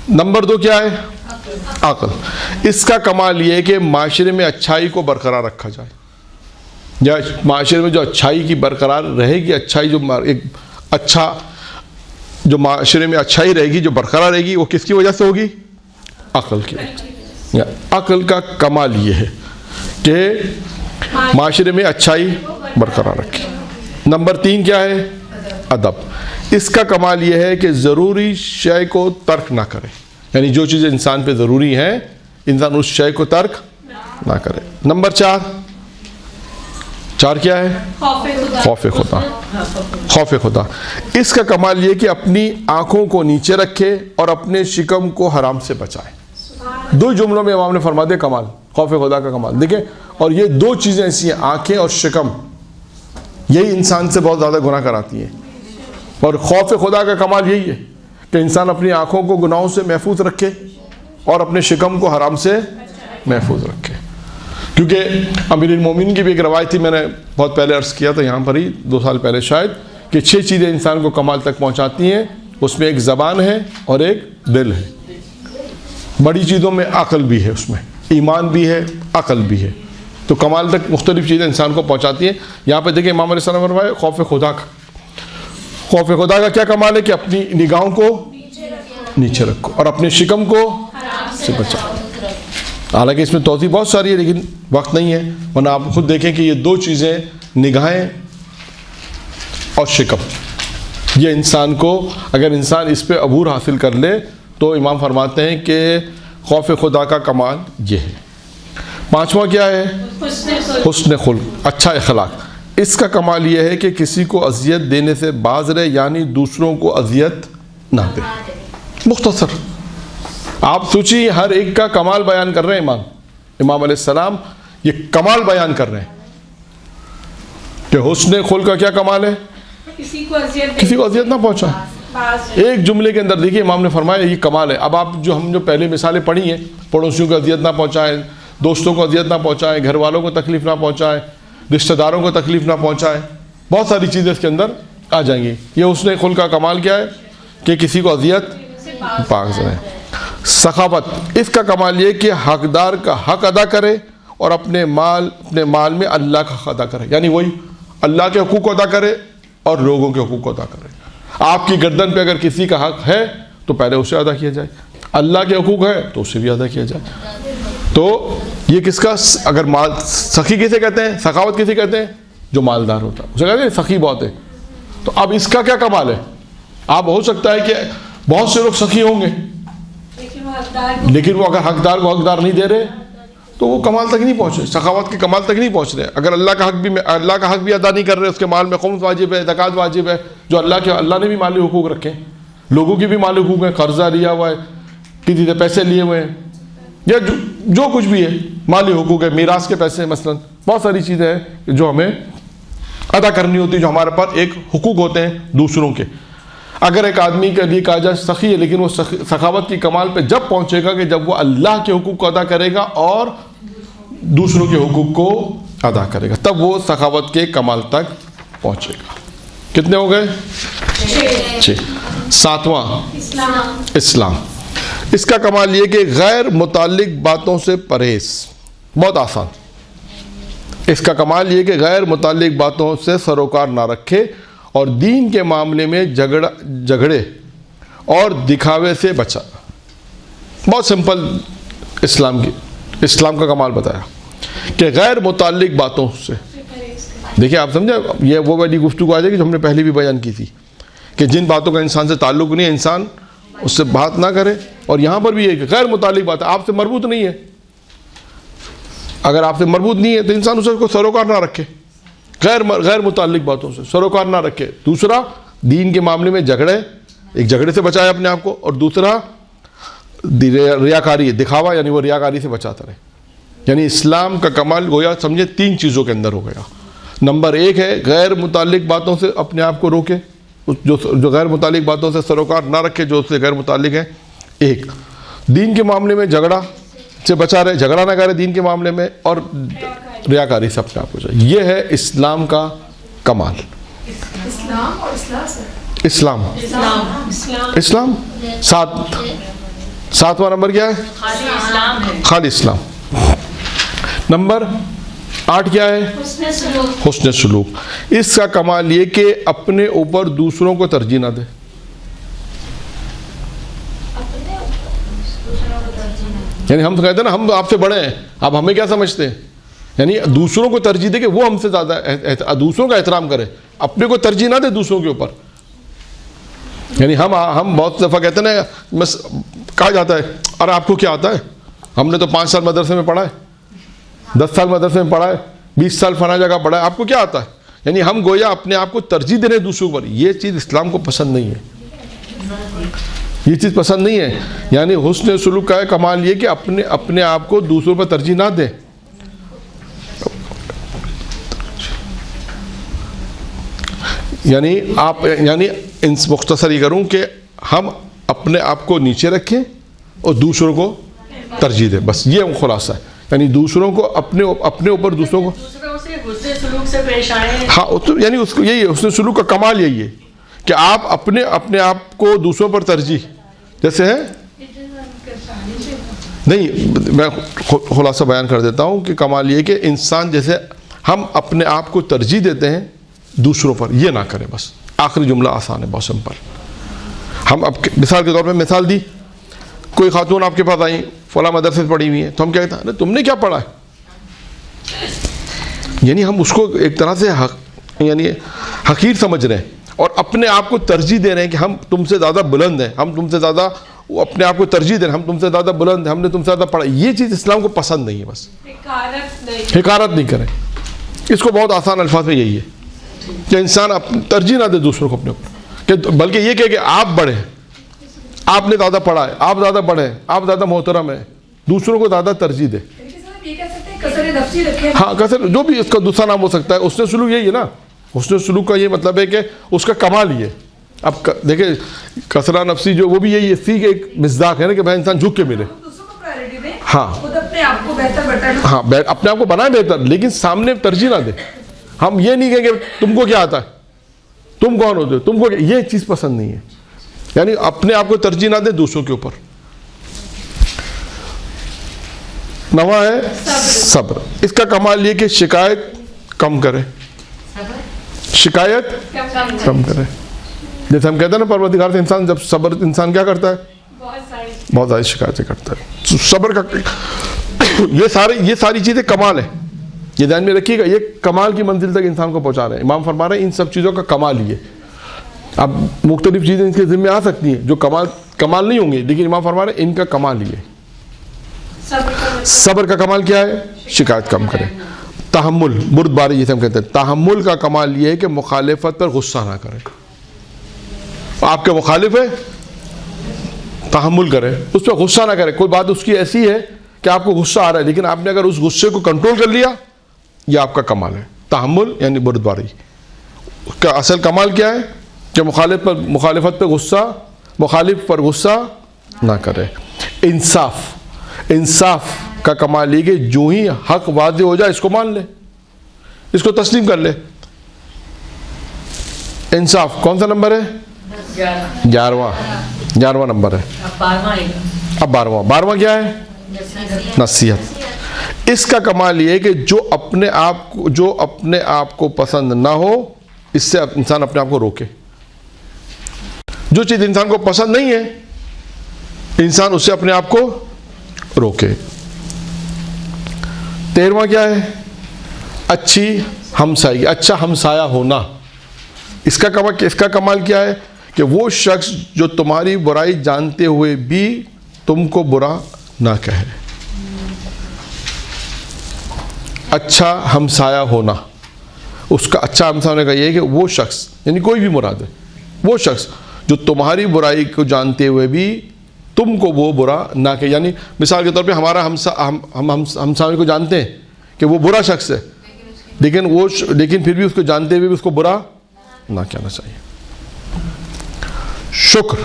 نمبر 2 کیا ہے؟ عقل. اس کا کمال یہ ہے کہ معاشرے میں اچھائی کو برقرار رکھا جائے, یا معاشرے میں جو اچھائی کی برقرار رہے گی, اچھائی جو ایک اچھا جو معاشرے میں اچھائی رہے گی, جو برقرار رہے گی, وہ کس کی وجہ سے ہوگی؟ عقل کی. عقل کا کمال یہ ہے کہ معاشرے میں اچھائی برقرار رکھے. نمبر 3 کیا ہے؟ ادب. اس کا کمال یہ ہے کہ ضروری شے کو ترک نہ کرے, یعنی جو چیزیں انسان پہ ضروری ہیں انسان اس شے کو ترک نہ کرے. نمبر 4 کیا ہے؟ خوف خدا. خوف خدا. اس کا کمال یہ کہ اپنی آنکھوں کو نیچے رکھے اور اپنے شکم کو حرام سے بچائے. 2 جملوں میں امام نے فرما دیا کمال, خوف خدا کا کمال. دیکھیں, اور یہ 2 چیزیں ایسی ہیں, آنکھیں اور شکم, یہی انسان سے بہت زیادہ گناہ کراتی ہیں. اور خوف خدا کا کمال یہی ہے کہ انسان اپنی آنکھوں کو گناہوں سے محفوظ رکھے اور اپنے شکم کو حرام سے محفوظ رکھے. کیونکہ امیر المومنین کی بھی ایک روایت تھی, میں نے بہت پہلے عرض کیا تھا یہاں پر ہی 2 سال پہلے شاید, کہ 6 چیزیں انسان کو کمال تک پہنچاتی ہیں. اس میں ایک زبان ہے اور ایک دل ہے. بڑی چیزوں میں عقل بھی ہے, اس میں ایمان بھی ہے, عقل بھی ہے. تو کمال تک مختلف چیزیں انسان کو پہنچاتی ہیں. یہاں پہ دیکھیں امام علیہ السلام فرمائے خوف خدا کا. خوف خدا کا کیا کمال ہے کہ اپنی نگاہوں کو نیچے رکھو اور اپنے شکم کو سے بچاؤ. حالانکہ اس میں توضیح بہت ساری ہے لیکن وقت نہیں ہے, ورنہ آپ خود دیکھیں کہ یہ 2 چیزیں نگاہیں اور شکم, یہ انسان کو اگر انسان اس پہ عبور حاصل کر لے تو امام فرماتے ہیں کہ خوف خدا کا کمال یہ ہے. 5واں کیا ہے؟ حسن خلق, اچھا اخلاق. اس کا کمال یہ ہے کہ کسی کو اذیت دینے سے باز رہے, یعنی دوسروں کو اذیت نہ دے. مختصر آپ سوچیے, ہر ایک کا کمال بیان کر رہے ہیں امام علیہ السلام, یہ کمال بیان کر رہے ہیں کہ حسن خلق کا کیا کمال ہے؟ کسی کو اذیت نہ پہنچائے. ایک جملے کے اندر دیکھیے امام نے فرمایا یہ کمال ہے. اب آپ ہم جو پہلے مثالیں پڑھی ہیں, پڑوسیوں کو اذیت نہ پہنچائیں, دوستوں کو اذیت نہ پہنچائیں, گھر والوں کو تکلیف نہ پہنچائیں, رشتہ داروں کو تکلیف نہ پہنچائیں, بہت ساری چیزیں اس کے اندر آ جائیں گی. یہ حسن خلق کا کمال کیا ہے کہ کسی کو اذیت پاک رہے. سخاوت. اس کا کمال یہ کہ حقدار کا حق ادا کرے اور اپنے مال میں اللہ کا حق ادا کرے, یعنی وہی اللہ کے حقوق کو ادا کرے اور لوگوں کے حقوق کو ادا کرے. آپ کی گردن پہ اگر کسی کا حق ہے تو پہلے اسے ادا کیا جائے, اللہ کے حقوق ہے تو اسے بھی ادا کیا جائے. تو یہ کس کا, اگر مال سخی کسے کہتے ہیں, سخاوت کسے کہتے ہیں؟ جو مالدار ہوتا ہے اسے کہتے ہیں سخی بہت ہے. تو اب اس کا کیا کمال ہے؟ آپ ہو سکتا ہے کہ بہت سے لوگ سخی ہوں گے لیکن وہ اگر حقدار کو حقدار نہیں دے رہے تو وہ کمال تک نہیں پہنچے, سخاوت کے کمال تک نہیں پہنچ رہے. اگر اللہ کا حق بھی ادا نہیں کر رہے, اس کے مال میں خمس واجب ہے, زکوٰۃ واجب ہے, جو اللہ نے بھی مالی حقوق رکھے, لوگوں کی بھی مالی حقوق ہیں, قرضہ لیا ہوا ہے, کسی سے پیسے لیے ہوئے ہیں, یا جو کچھ بھی ہے مالی حقوق ہے, میراث کے پیسے, مثلا بہت ساری چیزیں ہیں جو ہمیں ادا کرنی ہوتی ہے, جو ہمارے پاس ایک حقوق ہوتے ہیں دوسروں کے. اگر ایک آدمی کے لیے کہا جائے سخی ہے, لیکن وہ سخاوت کی کمال پہ جب پہنچے گا کہ جب وہ اللہ کے حقوق کو ادا کرے گا اور دوسروں کے حقوق کو ادا کرے گا, تب وہ سخاوت کے کمال تک پہنچے گا. کتنے ہو گئے؟ 6. 7واں اسلام. اس کا کمال یہ کہ غیر متعلق باتوں سے پرہیز. بہت آسان. اس کا کمال یہ کہ غیر متعلق باتوں سے سروکار نہ رکھے اور دین کے معاملے میں جھگڑے اور دکھاوے سے بچا. بہت سمپل اسلام کا کمال بتایا کہ غیر متعلق باتوں سے. دیکھیں آپ سمجھے, یہ وہ والی گفتگو آ جائے گی جو ہم نے پہلے بھی بیان کی تھی کہ جن باتوں کا انسان سے تعلق نہیں ہے انسان اس سے بات نہ کرے. اور یہاں پر بھی یہ کہ غیر متعلق بات ہے, آپ سے مربوط نہیں ہے. اگر آپ سے مربوط نہیں ہے تو انسان اسے کو سروکار نہ رکھے, غیر متعلق باتوں سے سروکار نہ رکھے. دوسرا, دین کے معاملے میں ایک جھگڑے سے بچائے اپنے آپ کو, اور دوسرا ریاکاری, دکھاوا, یعنی وہ ریاکاری سے بچاتا رہے. یعنی اسلام کا کمال گویا سمجھے 3 چیزوں کے اندر ہو گیا. نمبر 1 ہے غیر متعلق باتوں سے اپنے آپ کو روکے, جو غیر متعلق باتوں سے سروکار نہ رکھے, جو اس سے غیر متعلق ہے. ایک, دین کے معاملے میں جھگڑا سے بچا رہے, جھگڑا نہ کرے دین کے معاملے میں, اور ریاکاری سے اپنے آپ کو جائے. یہ ہے اسلام کا کمال. اسلام اور اصلاح سے اسلام 7واں نمبر کیا ہے؟ خالی اسلام. نمبر 8 کیا ہے؟ حسن سلوک. اس کا کمال یہ کہ اپنے اوپر دوسروں کو ترجیح نہ دے. یعنی ہم کہتے ہیں نا ہم آپ سے بڑے ہیں, آپ ہمیں کیا سمجھتے ہیں؟ یعنی دوسروں کو ترجیح دے کہ وہ ہم سے زیادہ دوسروں کا احترام کرے, اپنے کو ترجیح نہ دے دوسروں کے اوپر. یعنی ہم بہت دفعہ کہتے ہیں نا, کہا جاتا ہے ارے آپ کو کیا آتا ہے, ہم نے تو 5 سال مدرسے میں پڑھا ہے, 10 سال مدرسے میں پڑھا ہے, 20 سال فلاں جگہ پڑھا ہے, آپ کو کیا آتا ہے. یعنی ہم گویا اپنے آپ کو ترجیح دے رہے ہیں دوسروں پر. یہ چیز اسلام کو پسند نہیں ہے, یہ چیز پسند نہیں ہے. یعنی حسن سلوک کا کمال یہ کہ اپنے آپ کو دوسروں پر ترجیح نہ دیں. یعنی مختصر یہ کروں کہ ہم اپنے آپ کو نیچے رکھیں اور دوسروں کو ترجیح دیں, بس یہ خلاصہ ہے. یعنی دوسروں کو اپنے اوپر دوسروں کو حسن سلوک سے پیش آئے. ہاں, یعنی اس کو یہی ہے حسن سلوک کا کمال یہی ہے کہ آپ اپنے آپ کو دوسروں پر ترجیح, جیسے ہے نہیں, میں خلاصہ بیان کر دیتا ہوں کہ کمال یہ کہ انسان جیسے ہم اپنے آپ کو ترجیح دیتے ہیں دوسروں پر, یہ نہ کریں. بس آخری جملہ آسان ہے, بہت سمپل. ہم اب مثال کے طور پہ مثال دی, کوئی خاتون آپ کے پاس آئیں فلاں مدرسے سے پڑھی ہوئی ہیں, تو ہم کہتے ہیں ارے تم نے کیا پڑھا ہے. یعنی ہم اس کو ایک طرح سے یعنی حقیر سمجھ رہے ہیں اور اپنے آپ کو ترجیح دے رہے ہیں کہ ہم تم سے زیادہ بلند ہیں, ہم تم سے زیادہ, اپنے آپ کو ترجیح دے رہے ہیں ہم تم سے زیادہ بلند ہیں, ہم نے تم سے زیادہ پڑھا. یہ چیز اسلام کو پسند نہیں ہے. بس حقارت نہیں کریں. اس کو بہت آسان الفاظ میں یہی ہے کہ انسان ترجیح نہ دے دوسروں کو اپنے اوپر, بلکہ یہ کہ آپ بڑے ہیں, آپ نے زیادہ پڑھا ہے, آپ زیادہ بڑے ہیں, آپ زیادہ محترم ہیں, دوسروں کو زیادہ ترجیح دے. ہاں, کثر جو بھی اس کا دوسرا نام ہو سکتا ہے. حسن سلوک یہی ہے نا. حسن سلوک کا یہ مطلب ہے کہ اس کا کمال یہ. اب دیکھیں کثرہ نفسی جو وہ بھی یہی ہے, سی کے ایک مصداق ہے نا کہ بھائی انسان جھک کے ملے. ہاں اپنے آپ کو ہاں, اپنے آپ کو بنائے بہتر, لیکن سامنے ترجیح نہ دے. ہم یہ نہیں کہیں کہ تم کو کیا آتا ہے, تم کون ہوتے ہو, تم کو یہ چیز پسند نہیں ہے. یعنی اپنے آپ کو ترجیح نہ دے دوسروں کے اوپر. 9 ہے صبر. اس کا کمال یہ کہ شکایت کم کرے, شکایت کم کرے. جیسے ہم کہتے ہیں نا پروردگار سے انسان جب صبر انسان کیا کرتا ہے, بہت ساری شکایتیں کرتا ہے. صبر کا یہ ساری چیزیں کمال ہے. یہ دھیان میں رکھیے گا, یہ کمال کی منزل تک انسان کو پہنچا رہے ہیں. امام فرما رہے ہیں ان سب چیزوں کا کمال ہی ہے. اب مختلف چیزیں ان کے ذمہ آ سکتی ہیں جو کمال نہیں ہوں گی, لیکن امام فرما رہے ہیں ان کا کمال ہی ہے. صبر کا کمال کیا ہے؟ شکایت کم کرے. تحمل, بردباری جسے ہم کہتے ہیں, تحمل کا کمال یہ ہے کہ مخالفت پر غصہ نہ کرے. آپ کے مخالف ہے, تحمل کرے, اس پہ غصہ نہ کرے. کوئی بات اس کی ایسی ہے کہ آپ کو غصہ آ رہا ہے, لیکن آپ نے اگر اس غصے کو کنٹرول کر لیا, یہ آپ کا کمال ہے. تحمل یعنی بردباری. اس کا اصل کمال کیا ہے کہ مخالفت پہ غصہ, مخالف پر غصہ نہ کرے. انصاف کا کمال یہ کہ جو ہی حق واضح ہو جائے اس کو مان لے, اس کو تسلیم کر لے. انصاف کون سا نمبر ہے؟ 11واں نمبر ہے. اب 12واں کیا ہے؟ نصیحت. اس کا کمال یہ ہے کہ جو اپنے آپ کو پسند نہ ہو اس سے انسان اپنے آپ کو روکے. جو چیز انسان کو پسند نہیں ہے انسان اس سے اپنے آپ کو روکے۔ 13واں کیا ہے؟ اچھی ہمسائیگی، اچھا ہمسایہ ہونا۔ اس کا کمال کیا ہے؟ کہ وہ شخص جو تمہاری برائی جانتے ہوئے بھی تم کو برا نہ کہے۔ اچھا ہمسایہ ہونا، اس کا اچھا ہمسایہ ہونے کا یہ ہے کہ وہ شخص، یعنی کوئی بھی مراد ہے، وہ شخص جو تمہاری برائی کو جانتے ہوئے بھی تم کو وہ برا نہ کہے۔ یعنی مثال کے طور پہ ہمارا ہمسایہ کو جانتے ہیں کہ وہ برا شخص ہے، لیکن پھر بھی اس کو جانتے ہوئے بھی اس کو برا نہ کہنا چاہیے۔ شکر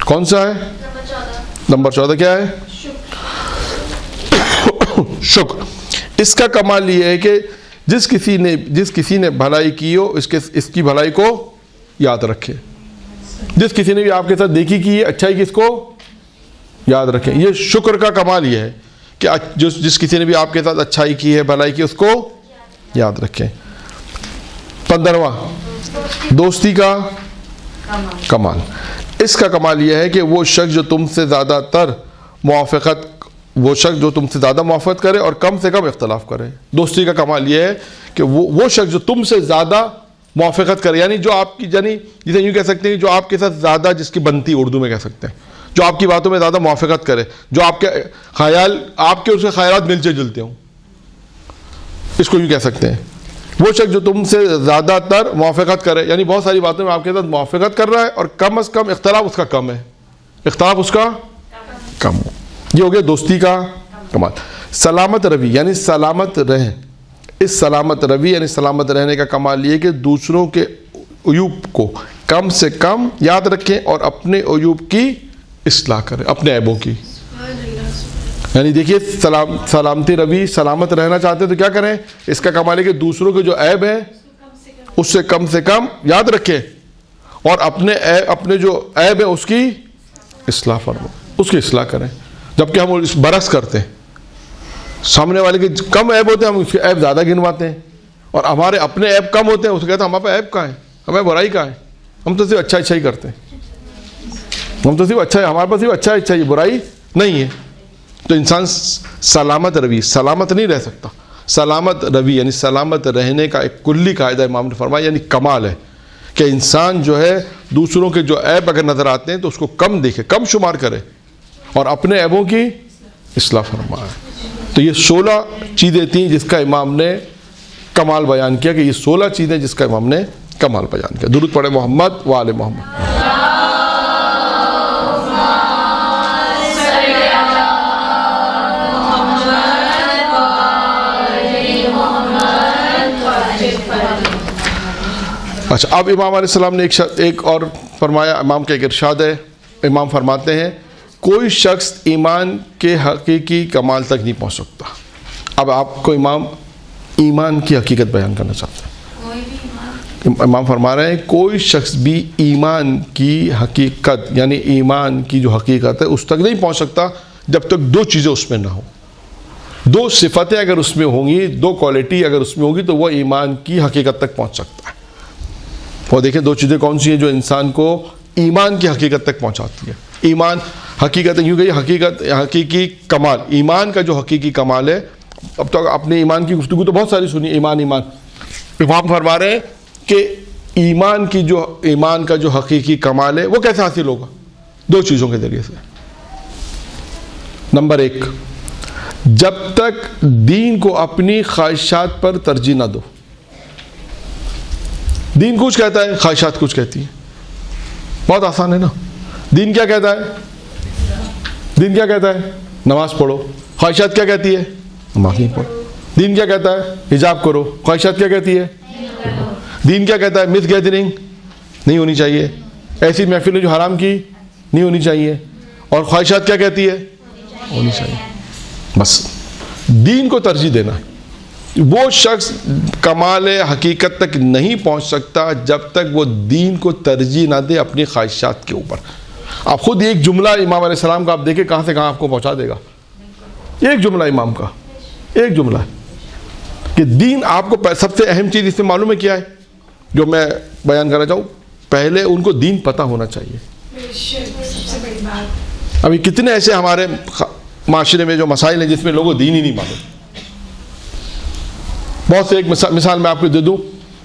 کون سا ہے؟ نمبر 14 کیا ہے؟ شکر۔ اس کا کمال یہ ہے کہ جس کسی نے بھلائی کی ہو اس کی بھلائی کو یاد رکھے۔ جس کسی نے بھی آپ کے ساتھ دیکھی کی ہے، اچھائی کی، اس کو یاد رکھیں۔ یہ شکر کا کمال یہ ہے کہ جس کسی نے بھی آپ کے ساتھ اچھائی کی ہے، بھلائی کی، اس کو یاد رکھیں۔ 15واں دوستی کا کمال۔ اس کا کمال یہ ہے کہ وہ شخص جو تم سے زیادہ موافقت کرے اور کم سے کم اختلاف کرے۔ دوستی کا کمال یہ ہے کہ وہ شخص جو تم سے زیادہ موافقت کرے، یعنی جو آپ کی، یعنی جسے یوں کہہ سکتے ہیں جو آپ کے ساتھ زیادہ، جس کی بنتی اردو میں کہہ سکتے ہیں، جو آپ کی باتوں میں زیادہ موافقت کرے، جو آپ کے خیال، آپ کے اس کے خیالات ملتے جلتے ہوں، اس کو یوں کہہ سکتے ہیں۔ وہ شخص جو تم سے زیادہ تر موافقت کرے، یعنی بہت ساری باتوں میں آپ کے ساتھ موافقت کر رہا ہے اور کم از کم اختلاف اس کا کم ہے، اختلاف اس کا کم ہو۔ یہ ہو گیا دوستی کا کمال۔ سلامت روی یعنی سلامت رہیں۔ اس سلامت روی یعنی سلامت رہنے کا کمال یہ کہ دوسروں کے عیوب کو کم سے کم یاد رکھیں اور اپنے عیوب کی اصلاح کریں، اپنے عیبوں کی۔ یعنی دیکھیے سلامتی روی، سلامت رہنا چاہتے ہیں تو کیا کریں؟ اس کا کمال ہے کہ دوسروں کے جو عیب ہیں اس سے کم یاد رکھیں اور اپنے جو عیب ہے اس کی اصلاح فرمائیں، اس کی اصلاح کریں۔ جبکہ ہم اس برعکس کرتے ہیں، سامنے والے کے کم عیب ہوتے ہیں، ہم اس کے عیب زیادہ گنواتے ہیں، اور ہمارے اپنے عیب کم ہوتے ہیں، اس کو کہتے ہیں ہمارے پاس عیب کہاں ہے، ہمیں برائی کہاں ہے، ہم تو صرف اچھا ہی کرتے ہیں، ہم تو صرف اچھا ہے، ہمارے پاس صرف اچھا ہی، برائی نہیں ہے۔ تو انسان سلامت روی، سلامت نہیں رہ سکتا۔ سلامت روی یعنی سلامت رہنے کا ایک کلی قاعدہ امام نے فرمایا، یعنی کمال ہے کہ انسان جو ہے دوسروں کے جو عیب اگر نظر آتے ہیں تو اس کو کم دیکھے، کم شمار کرے اور اپنے عیبوں کی اصلاح فرمائے۔ تو یہ 16 چیزیں تھیں جس کا امام نے کمال بیان کیا، کہ یہ 16 چیزیں جس کا امام نے کمال بیان کیا۔ درود پڑھے محمد و آل محمد۔ اچھا، اب امام علیہ السلام نے ایک اور فرمایا، امام کا ایک ارشاد ہے، امام فرماتے ہیں کوئی شخص ایمان کے حقیقی کمال تک نہیں پہنچ سکتا۔ اب آپ کو امام ایمان کی حقیقت بیان کرنا چاہتے ہیں۔ امام فرما رہے ہیں کوئی شخص بھی ایمان کی حقیقت، یعنی ایمان کی جو حقیقت ہے اس تک نہیں پہنچ سکتا جب تک 2 چیزیں اس میں نہ ہوں۔ 2 صفتیں اگر اس میں ہوں گی، 2 کوالٹی اگر اس میں ہوگی تو وہ ایمان کی حقیقت تک پہنچ سکتا ہے۔ اور دیکھیں 2 چیزیں کون سی ہیں جو انسان کو ایمان کی حقیقت تک پہنچاتی ہے۔ ایمان حقیقت یوں کہ حقیقی کمال، ایمان کا جو حقیقی کمال ہے۔ اب تو اپنے ایمان کی گفتگو تو بہت ساری سنی، ایمان امام فرما رہے ہیں کہ ایمان کا جو حقیقی کمال ہے وہ کیسے حاصل ہوگا؟ 2 چیزوں کے ذریعے سے۔ نمبر 1، جب تک دین کو اپنی خواہشات پر ترجیح نہ دو۔ دین کچھ کہتا ہے، خواہشات کچھ کہتی ہے۔ بہت آسان ہے نا۔ دین کیا کہتا ہے؟ نماز پڑھو۔ خواہشات کیا کہتی ہے؟ نماز نہیں پڑھو۔ دین کیا کہتا ہے؟ حجاب کرو۔ خواہشات کیا کہتی ہے؟ دین کیا کہتا ہے؟ مس گیدرنگ نہیں ہونی چاہیے، ایسی محفلیں جو حرام کی نہیں ہونی چاہیے، اور خواہشات کیا کہتی ہے؟ ہونی چاہیے۔ بس دین کو ترجیح دینا۔ وہ شخص کمال حقیقت تک نہیں پہنچ سکتا جب تک وہ دین کو ترجیح نہ دے اپنی خواہشات کے اوپر۔ آپ خود ایک جملہ امام علیہ السلام کا آپ دیکھیں کہاں سے کہاں آپ کو پہنچا دے گا۔ ایک جملہ امام کا، ایک جملہ کہ دین آپ کو سب سے اہم چیز اس میں معلوم ہے کیا ہے جو میں بیان کرنا چاہوں؟ پہلے ان کو دین پتہ ہونا چاہیے۔ ابھی کتنے ایسے ہمارے معاشرے میں جو مسائل ہیں جس میں لوگوں کو دین ہی نہیں معلوم. بہت سے ایک مثال میں آپ کو دے دوں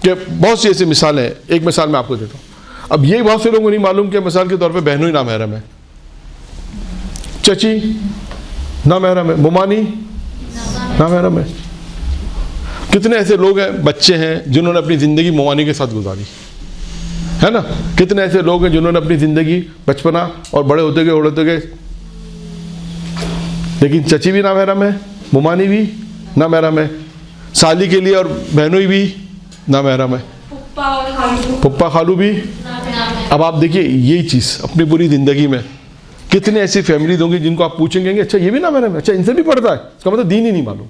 کہ بہت سی ایسی مثالیں ہیں. ایک مثال میں آپ کو دیتا ہوں. اب یہ بہت سے لوگوں کو نہیں معلوم کہ مثال کے طور پہ بہنوں ہی نامحرم ہے, چچی نامحرم ہے, ممانی نامحرم ہے. کتنے ایسے لوگ ہیں, بچے ہیں جنہوں نے اپنی زندگی ممانی کے ساتھ گزاری ہے نا. کتنے ایسے لوگ ہیں جنہوں نے اپنی زندگی بچپنا اور بڑے ہوتے گئے لیکن چچی بھی نامحرم ہے, ممانی بھی نامحرم ہے, سالی کے لیے اور بہنوئی بھی نامحرم ہے, پھپھا خالو بھی. اب آپ دیکھیے یہی چیز اپنی پوری زندگی میں کتنے ایسی فیملیز ہوں گی جن کو آپ پوچھیں گے اچھا یہ بھی نامحرم ہے, اچھا ان سے بھی پڑھتا ہے, اس کا مطلب دین ہی نہیں معلوم.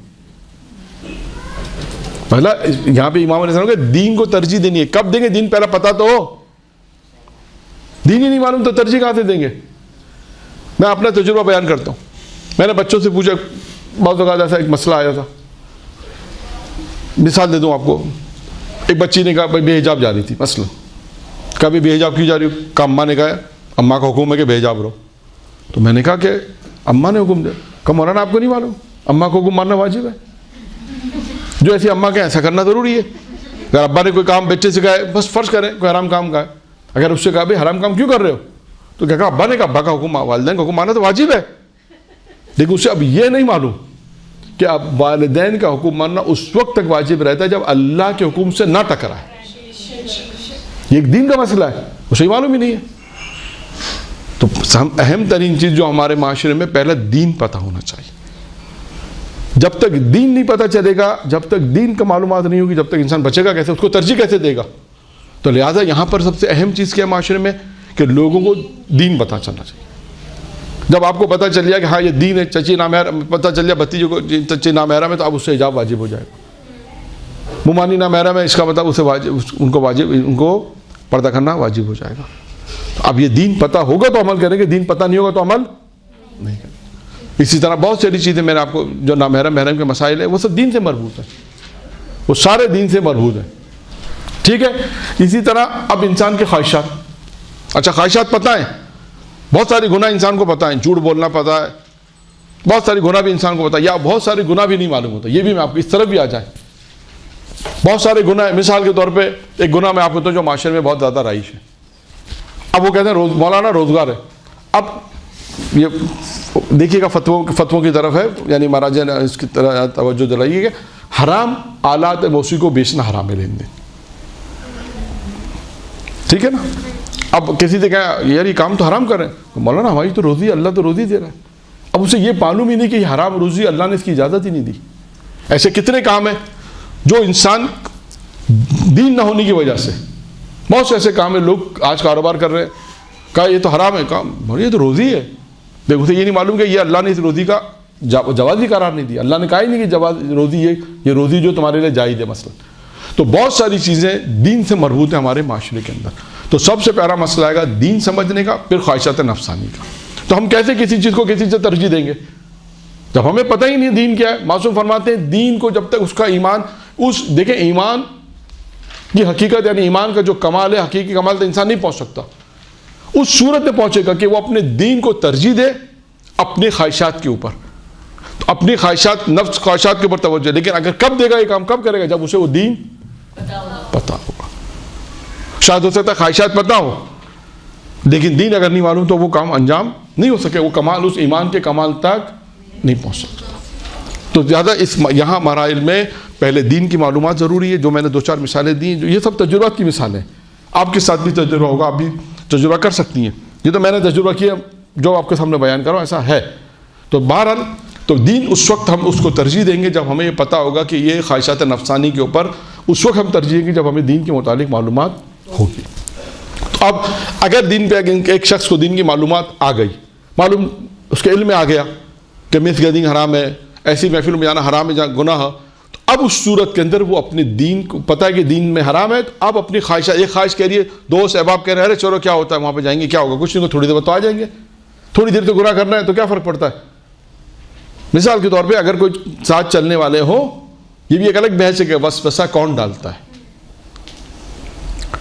پہلا یہاں پہ امام علیہ السلام کہ دین کو ترجیح دینی ہے. کب دیں گے دین؟ پہلا پتا تو ہو. دین ہی نہیں معلوم تو ترجیح کہاں سے دیں گے؟ میں اپنا تجربہ بیان کرتا ہوں. میں نے بچوں سے پوچھا, بعض اوقات ایسا ایک مسئلہ آیا تھا, مثال دے دوں آپ کو. ایک بچی نے کہا بے حجاب جا رہی تھی مثلا, کبھی بے حجاب کیوں جا رہی ہو؟ کہ اماں نے کہا اماں کا حکم ہے کہ بے حجاب رہو. تو میں نے کہا کہ اماں نے حکم دیا. کہ مولانا آپ کو نہیں معلوم اماں کو حکم ماننا واجب ہے؟ جو ایسی اماں کے ایسا کرنا ضروری ہے. اگر ابا نے کوئی کام بچے سے کہا ہے بس فرض کریں کوئی حرام کام کا ہے, اگر اس سے کہا بھائی حرام کام کیوں کر رہے ہو, تو کہا ابا نے کہا ابا کا حکم والدین کا حکم ماننا تو واجب ہے. لیکن اسے اب یہ نہیں معلوم کہ اب والدین کا حکم ماننا اس وقت تک واجب رہتا ہے جب اللہ کے حکم سے نہ ٹکرائے. یہ ایک دین کا مسئلہ ہے, اسے معلوم ہی نہیں ہے. تو اہم ترین چیز جو ہمارے معاشرے میں پہلا دین پتہ ہونا چاہیے. جب تک دین نہیں پتہ چلے گا, جب تک دین کا معلومات نہیں ہوگی, جب تک انسان بچے گا کیسے, اس کو ترجیح کیسے دے گا؟ تو لہٰذا یہاں پر سب سے اہم چیز کیا ہے معاشرے میں کہ لوگوں کو دین پتہ چلنا چاہیے. جب آپ کو پتہ چل گیا کہ ہاں یہ دین ہے, چچی نامحرم پتہ چل گیا بھتیجے کو چچی نامحرم ہے, تو اب اس سے حجاب واجب ہو جائے گا. ممانی نامحرم ہے, اس کا مطلب اسے واجب ان کو پردہ کرنا واجب ہو جائے گا. اب یہ دین پتہ ہوگا تو عمل کریں گے, دین پتہ نہیں ہوگا تو عمل نہیں کریں. اسی طرح بہت ساری چیزیں میں نے آپ کو جو نامحرم محرم کے مسائل ہیں وہ سب دین سے مربوط ہیں, وہ سارے دین سے مربوط ہیں. ٹھیک ہے. اسی طرح اب انسان کے خواہشات, اچھا خواہشات پتہ ہیں, بہت ساری گناہ انسان کو پتہ ہیں, جھوٹ بولنا پتہ ہے, بہت ساری گناہ بھی انسان کو پتہ ہے, یا بہت سارے گناہ بھی نہیں معلوم ہوتا. یہ بھی میں آپ کو اس طرف بھی آ جائیں. بہت سارے گناہ, مثال کے طور پہ ایک گناہ میں آپ کو تو جو معاشرے میں بہت زیادہ رائج ہے. اب وہ کہتے ہیں مولانا روزگار ہے. اب یہ دیکھیے گا فتووں کی طرف ہے, یعنی مہاراجا نے اس کی طرح توجہ دلائی کہ حرام آلات موسیقی کو بیچنا حرام ہے, لین دین. ٹھیک ہے نا. اب کسی سے کہا یار یہ کام تو حرام کر رہے ہیں, مولانا ہماری تو روزی, اللہ تو روزی دے رہا ہے. اب اسے یہ معلوم ہی نہیں کہ یہ حرام روزی اللہ نے اس کی اجازت ہی نہیں دی. ایسے کتنے کام ہیں جو انسان دین نہ ہونے کی وجہ سے, بہت سے ایسے کام ہیں لوگ آج کاروبار کر رہے ہیں, کہا یہ تو حرام ہے, کام یہ تو روزی ہے. دیکھو اسے یہ نہیں معلوم کہ یہ اللہ نے اس روزی کا جوازی قرار نہیں دیا. اللہ نے کہا ہی نہیں کہ جواز روزی یہ روزی جو تمہارے لیے جائز ہے مثلا. تو بہت ساری چیزیں دین سے مربوط ہیں ہمارے معاشرے کے اندر. تو سب سے پہلا مسئلہ آئے گا دین سمجھنے کا, پھر خواہشات نفسانی کا. تو ہم کیسے کسی چیز کو کسی سے ترجیح دیں گے جب ہمیں پتہ ہی نہیں دین کیا ہے؟ معصوم فرماتے ہیں دین کو جب تک اس کا ایمان, دیکھیں ایمان کی حقیقت یعنی ایمان کا جو کمال ہے, حقیقی کمال تو انسان نہیں پہنچ سکتا. اس صورت میں پہنچے گا کہ وہ اپنے دین کو ترجیح دے اپنی خواہشات کے اوپر, تو اپنی خواہشات نفس خواہشات کے اوپر توجہ. لیکن اگر کب دے گا یہ کام, کب کرے گا؟ جب اسے وہ دین پتہ ہوگا. شاید ہو سکتا ہے خواہشات پتہ ہو لیکن دین اگر نہیں معلوم تو وہ کام انجام نہیں ہو سکے, وہ کمال اس ایمان کے کمال تک نہیں پہنچ سکتا. تو زیادہ یہاں مراحل میں پہلے دین کی معلومات ضروری ہے. جو میں نے 2-4 مثالیں دی, جو یہ سب تجربات کی مثالیں ہیں. آپ کے ساتھ بھی تجربہ ہوگا, آپ بھی تجربہ کر سکتی ہیں. یہ تو میں نے تجربہ کیا جو آپ کے سامنے بیان کر رہا ہوں ایسا ہے. تو بہرحال تو دین اس وقت ہم اس کو ترجیح دیں گے جب ہمیں یہ پتہ ہوگا کہ یہ خواہشات نفسانی کے اوپر اس وقت ہم ترجیح دیں گے جب ہمیں دین کے متعلق معلومات ہوگی. تو اب اگر دین پہ ایک شخص کو دین کی معلومات آ گئی, معلوم اس کے علم میں آ گیا کہ میس گیدنگ حرام ہے, ایسی محفل میں جانا حرام ہے جہاں گناہ ہے, تو اب اس صورت کے اندر وہ اپنے دین کو پتہ ہے کہ دین میں حرام ہے, تو اب اپنی خواہش, ایک خواہش کہہ رہی ہے, دوست احباب کہہ رہے ہیں ارے چلو کیا ہوتا ہے وہاں پہ جائیں گے, کیا ہوگا, کچھ نہیں, تھوڑی دیر بعد تو آ جائیں گے, تھوڑی دیر تو گناہ کرنا ہے تو کیا فرق پڑتا ہے. مثال کے طور پہ اگر کوئی ساتھ چلنے والے ہو, یہ بھی ایک الگ بحث ہے کہ وسوسہ کون ڈالتا ہے,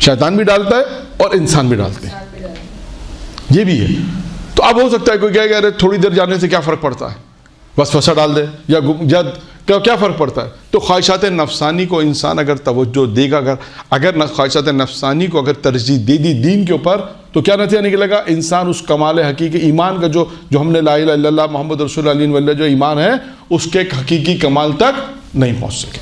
شیطان بھی ڈالتا ہے اور انسان بھی ڈالتے ہیں, یہ بھی ہے. تو اب ہو سکتا ہے کوئی کہے کہ ارے تھوڑی دیر جانے سے کیا فرق پڑتا ہے، بس وسا ڈال دے یا کیا فرق پڑتا ہے؟ تو خواہشات نفسانی کو انسان اگر توجہ دے گا، اگر خواہشات نفسانی کو اگر ترجیح دے دی دین کے اوپر، تو کیا نتیجہ نکلے گا؟ انسان اس کمال حقیقی ایمان کا جو ہم نے لا الہ الا اللہ محمد رسول اللہ علیہ جو ایمان ہے اس کے حقیقی کمال تک نہیں پہنچ سکے۔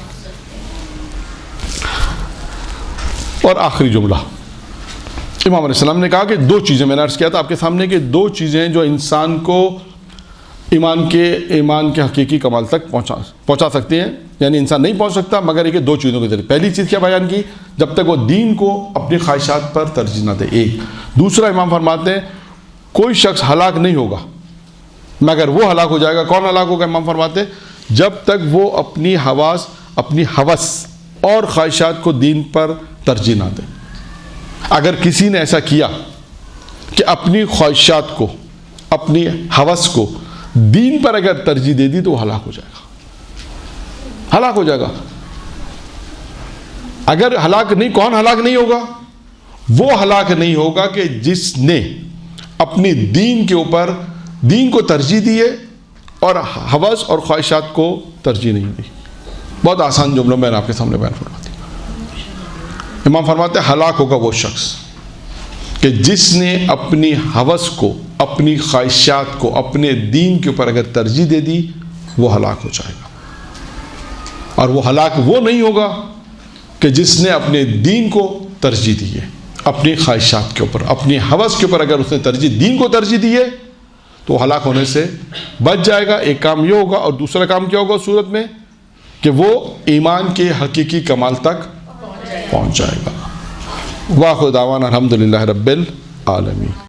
اور آخری جملہ امام علیہ السلام نے کہا کہ دو چیزیں، میں نے عرض کیا تھا آپ کے سامنے کہ دو چیزیں جو انسان کو ایمان کے حقیقی کمال تک پہنچا سکتی ہیں، یعنی انسان نہیں پہنچ سکتا مگر یہ کہ دو چیزوں کے ذریعے۔ پہلی چیز کیا بیان کی؟ جب تک وہ دین کو اپنی خواہشات پر ترجیح نہ دے، ایک۔ دوسرا امام فرماتے ہیں کوئی شخص ہلاک نہیں ہوگا مگر وہ ہلاک ہو جائے گا۔ کون ہلاک ہوگا؟ امام فرماتے ہیں جب تک وہ اپنی ہوس اور خواہشات کو دین پر ترجیح نہ دے۔ اگر کسی نے ایسا کیا کہ اپنی خواہشات کو، اپنی ہوس کو دین پر اگر ترجیح دے دی تو وہ ہلاک ہو جائے گا، ہلاک ہو جائے گا۔ اگر ہلاک نہیں، کون ہلاک نہیں ہوگا؟ وہ ہلاک نہیں ہوگا کہ جس نے اپنی دین کے اوپر دین کو ترجیح دی ہے اور ہوس اور خواہشات کو ترجیح نہیں دی۔ بہت آسان جملوں میں آپ کے سامنے بیان فرماتی ہوں۔ امام فرماتے ہیں ہلاک ہوگا وہ شخص کہ جس نے اپنی ہوس کو، اپنی خواہشات کو اپنے دین کے اوپر اگر ترجیح دے دی وہ ہلاک ہو جائے گا۔ اور وہ ہلاک وہ نہیں ہوگا کہ جس نے اپنے دین کو ترجیح دی ہے، اپنی خواہشات کے اوپر، اپنی ہوس کے اوپر اگر اس نے دین کو ترجیح دی ہے تو ہلاک ہونے سے بچ جائے گا۔ ایک کام یہ ہوگا، اور دوسرا کام کیا ہوگا اس صورت میں؟ کہ وہ ایمان کے حقیقی کمال تک پہنچ جائے گا۔ واخر دعوانا الحمدللہ رب العالمین۔